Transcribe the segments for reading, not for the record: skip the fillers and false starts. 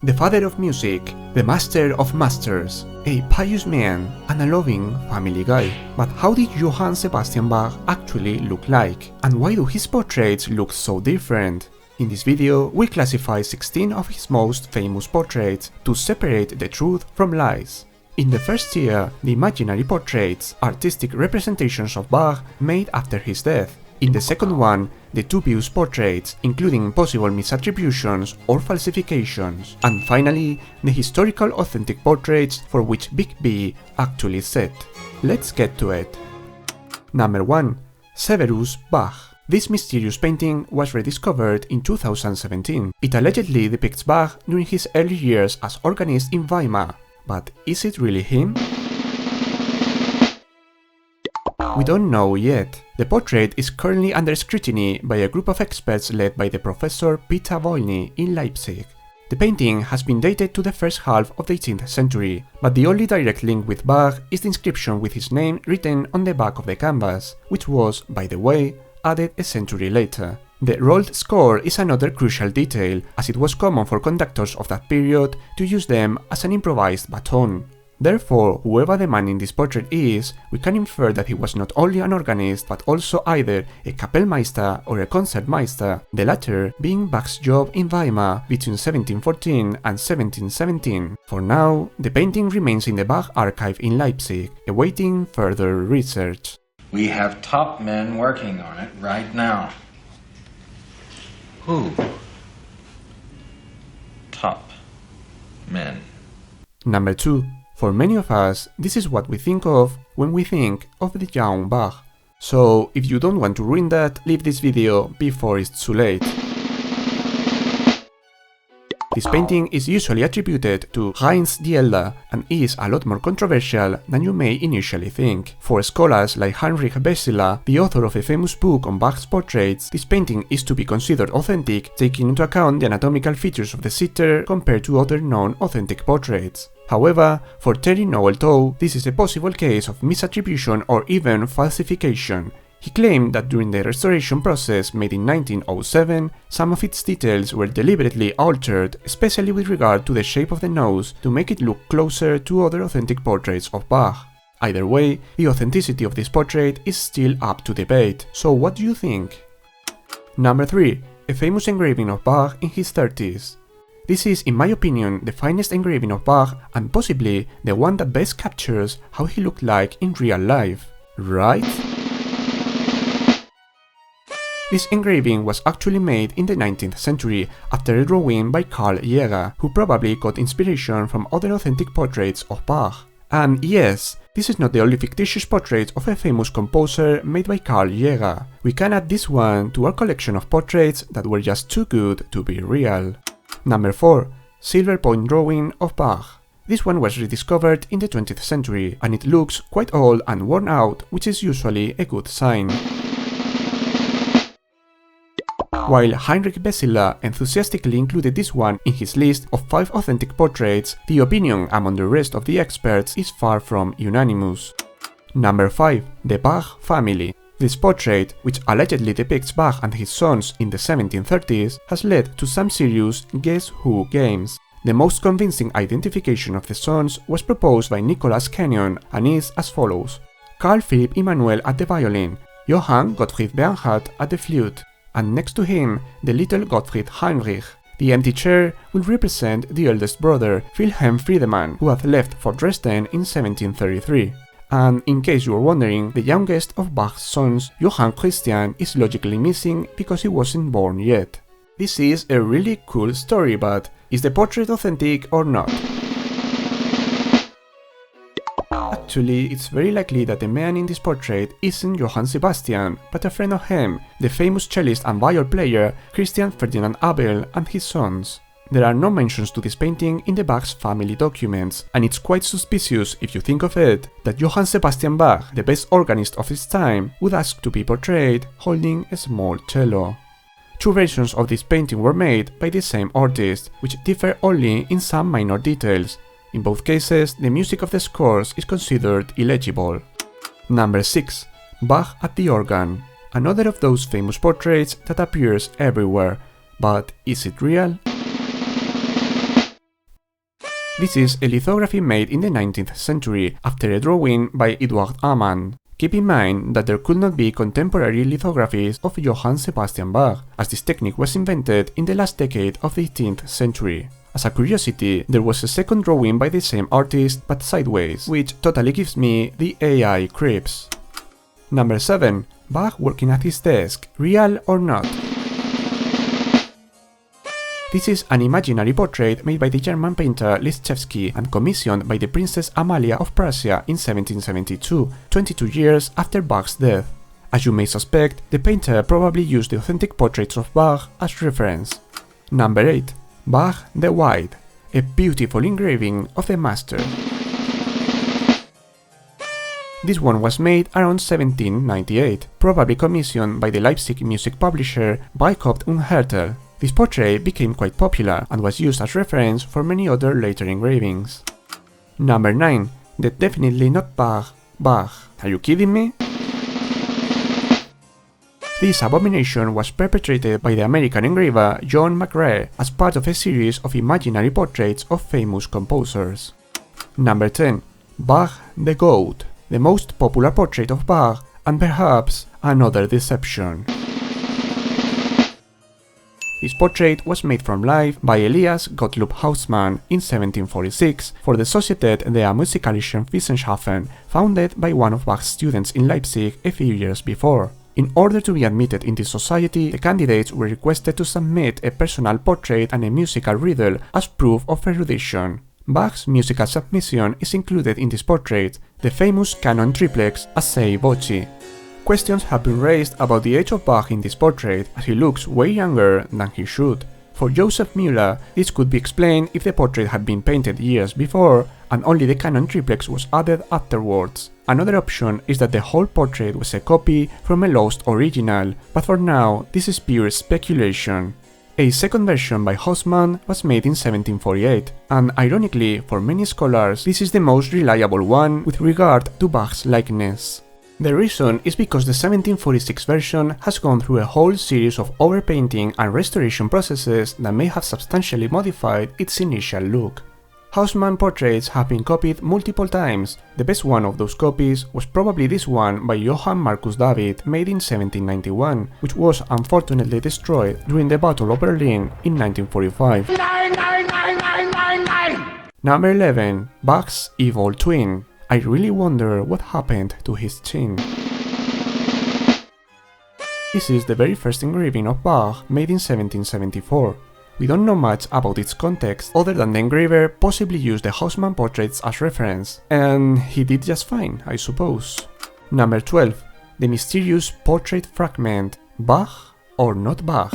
The father of music, the master of masters, a pious man and a loving family guy. But how did Johann Sebastian Bach actually look like? And why do his portraits look so different? In this video, we classify 16 of his most famous portraits to separate the truth from lies. In the first tier, the imaginary portraits, artistic representations of Bach made after his death. In the second one, the dubious portraits, including possible misattributions or falsifications. And finally, the historical authentic portraits for which Big B actually set. Let's get to it. Number 1. Severus Bach. This mysterious painting was rediscovered in 2017. It allegedly depicts Bach during his early years as organist in Weimar. But is it really him? We don't know yet. The portrait is currently under scrutiny by a group of experts led by the Professor Peter Vollny in Leipzig. The painting has been dated to the first half of the 18th century, but the only direct link with Bach is the inscription with his name written on the back of the canvas, which was, by the way, added a century later. The rolled score is another crucial detail, as it was common for conductors of that period to use them as an improvised baton. Therefore, whoever the man in this portrait is, we can infer that he was not only an organist but also either a Kapellmeister or a Concertmeister, the latter being Bach's job in Weimar between 1714 and 1717. For now, the painting remains in the Bach-Archiv in Leipzig, awaiting further research. We have top men working on it right now. Who? Top men. Number 2. For many of us, this is what we think of when we think of the young Bach. So, if you don't want to ruin that, leave this video before it's too late. This painting is usually attributed to Heinrich the Elder and is a lot more controversial than you may initially think. For scholars like Heinrich Besseler, the author of a famous book on Bach's portraits, this painting is to be considered authentic, taking into account the anatomical features of the sitter compared to other known authentic portraits. However, for Terry Noel-Tow, this is a possible case of misattribution or even falsification. He claimed that during the restoration process made in 1907, some of its details were deliberately altered, especially with regard to the shape of the nose, to make it look closer to other authentic portraits of Bach. Either way, the authenticity of this portrait is still up to debate, so what do you think? Number 3. A famous engraving of Bach in his 30s. This is, in my opinion, the finest engraving of Bach and possibly the one that best captures how he looked like in real life, right? This engraving was actually made in the 19th century after a drawing by Carl Jäger, who probably got inspiration from other authentic portraits of Bach. And yes, this is not the only fictitious portrait of a famous composer made by Carl Jäger. We can add this one to our collection of portraits that were just too good to be real. Number 4. Silver point drawing of Bach. This one was rediscovered in the 20th century, and it looks quite old and worn out, which is usually a good sign. While Heinrich Besseler enthusiastically included this one in his list of 5 authentic portraits, the opinion among the rest of the experts is far from unanimous. Number 5. The Bach family. This portrait, which allegedly depicts Bach and his sons in the 1730s, has led to some serious Guess Who games. The most convincing identification of the sons was proposed by Nicholas Canon and is as follows: Carl Philipp Emanuel at the violin, Johann Gottfried Bernhard at the flute, and next to him, the little Gottfried Heinrich. The empty chair will represent the eldest brother, Wilhelm Friedemann, who had left for Dresden in 1733. And in case you are wondering, the youngest of Bach's sons, Johann Christian, is logically missing because he wasn't born yet. This is a really cool story, but is the portrait authentic or not? Actually, it's very likely that the man in this portrait isn't Johann Sebastian, but a friend of him, the famous cellist and viol player Christian Ferdinand Abel and his sons. There are no mentions to this painting in the Bach's family documents, and it's quite suspicious, if you think of it, that Johann Sebastian Bach, the best organist of his time, would ask to be portrayed holding a small cello. 2 versions of this painting were made by the same artist, which differ only in some minor details. In both cases, the music of the scores is considered illegible. Number 6. Bach at the organ. Another of those famous portraits that appears everywhere. But is it real? This is a lithography made in the 19th century after a drawing by Eduard Amann. Keep in mind that there could not be contemporary lithographies of Johann Sebastian Bach, as this technique was invented in the last decade of the 18th century. As a curiosity, there was a second drawing by the same artist but sideways, which totally gives me the AI creeps. Number 7. Bach working at his desk, real or not? This is an imaginary portrait made by the German painter Liszewski and commissioned by the Princess Amalia of Prussia in 1772, 22 years after Bach's death. As you may suspect, the painter probably used the authentic portraits of Bach as reference. Number 8. Bach the White, a beautiful engraving of the master. This one was made around 1798, probably commissioned by the Leipzig music publisher Breitkopf und Härtel. This portrait became quite popular and was used as reference for many other later engravings. Number 9. Definitely not Bach. Bach. Are you kidding me? This abomination was perpetrated by the American engraver John McRae as part of a series of imaginary portraits of famous composers. Number 10. Bach the Goat, the most popular portrait of Bach and perhaps another deception. This portrait was made from life by Elias Gottlob Haussmann in 1746 for the Societät der Musikalischen Wissenschaften, founded by one of Bach's students in Leipzig a few years before. In order to be admitted in this society, the candidates were requested to submit a personal portrait and a musical riddle as proof of erudition. Bach's musical submission is included in this portrait, the famous Canon triplex Assai Voci. Questions have been raised about the age of Bach in this portrait, as he looks way younger than he should. For Joseph Müller, this could be explained if the portrait had been painted years before, and only the Canon triplex was added afterwards. Another option is that the whole portrait was a copy from a lost original, but for now, this is pure speculation. A second version by Haussmann was made in 1748, and ironically, for many scholars, this is the most reliable one with regard to Bach's likeness. The reason is because the 1746 version has gone through a whole series of overpainting and restoration processes that may have substantially modified its initial look. Haussmann portraits have been copied multiple times. The best one of those copies was probably this one by Johann Marcus David, made in 1791, which was unfortunately destroyed during the Battle of Berlin in 1945. Number 11. Bach's Evil Twin. I really wonder what happened to his chin. This is the very first engraving of Bach, made in 1774. We don't know much about its context, other than the engraver possibly used the Haussmann portraits as reference, and he did just fine, I suppose. Number 12. The mysterious portrait fragment. Bach or not Bach?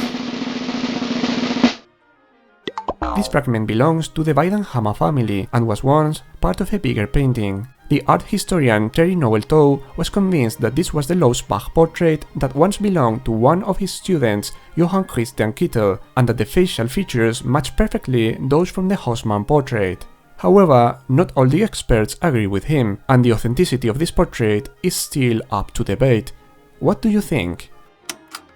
This fragment belongs to the Weydenhammer family and was once part of a bigger painting. The art historian Terry Noel-Tow was convinced that this was the lost Bach portrait that once belonged to one of his students, Johann Christian Kittel, and that the facial features match perfectly those from the Haussmann portrait. However, not all the experts agree with him, and the authenticity of this portrait is still up to debate. What do you think?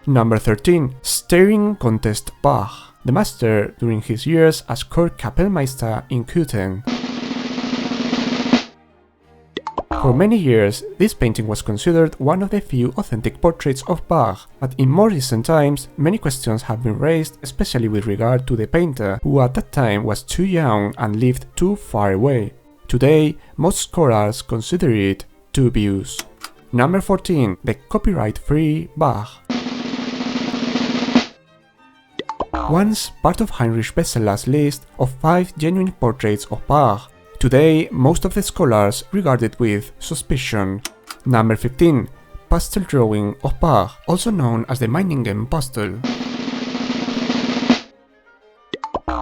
Number 13. Staring Contest Bach, the master during his years as Chorkapellmeister in Köthen. For many years, this painting was considered one of the few authentic portraits of Bach, but in more recent times, many questions have been raised, especially with regard to the painter, who at that time was too young and lived too far away. Today, most scholars consider it dubious. Number 14. The copyright-free Bach. Once part of Heinrich Besseler's list of 5 genuine portraits of Bach, today, most of the scholars regard it with suspicion. Number 15. Pastel drawing of Bach, also known as the Meiningen pastel.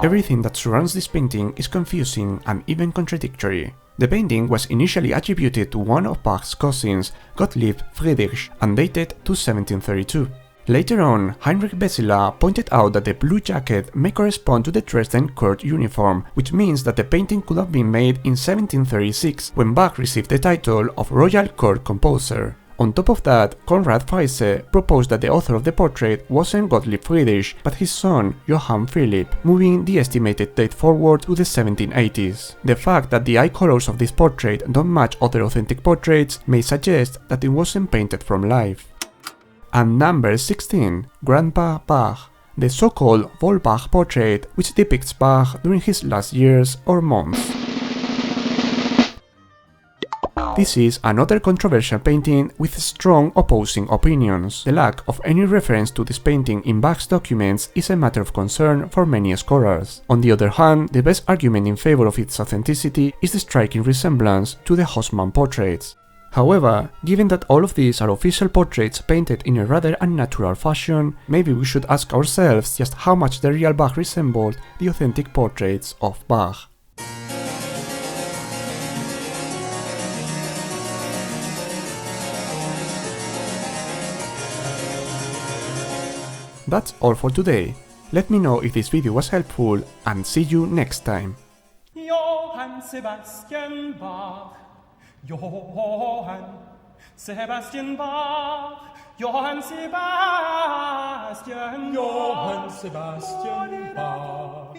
Everything that surrounds this painting is confusing and even contradictory. The painting was initially attributed to one of Bach's cousins, Gottlieb Friedrich, and dated to 1732. Later on, Heinrich Besseler pointed out that the blue jacket may correspond to the Dresden court uniform, which means that the painting could have been made in 1736, when Bach received the title of Royal Court Composer. On top of that, Konrad Weisse proposed that the author of the portrait wasn't Gottlieb Friedrich, but his son, Johann Philipp, moving the estimated date forward to the 1780s. The fact that the eye colors of this portrait don't match other authentic portraits may suggest that it wasn't painted from life. And number 16, Grandpa Bach, the so-called Vollbach portrait, which depicts Bach during his last years or months. This is another controversial painting with strong opposing opinions. The lack of any reference to this painting in Bach's documents is a matter of concern for many scholars. On the other hand, the best argument in favor of its authenticity is the striking resemblance to the Haussmann portraits. However, given that all of these are official portraits painted in a rather unnatural fashion, maybe we should ask ourselves just how much the real Bach resembled the authentic portraits of Bach. That's all for today. Let me know if this video was helpful and see you next time. Johann Sebastian Bach, Johann Sebastian Bach, Johann Sebastian Bach, Johann Sebastian Bach.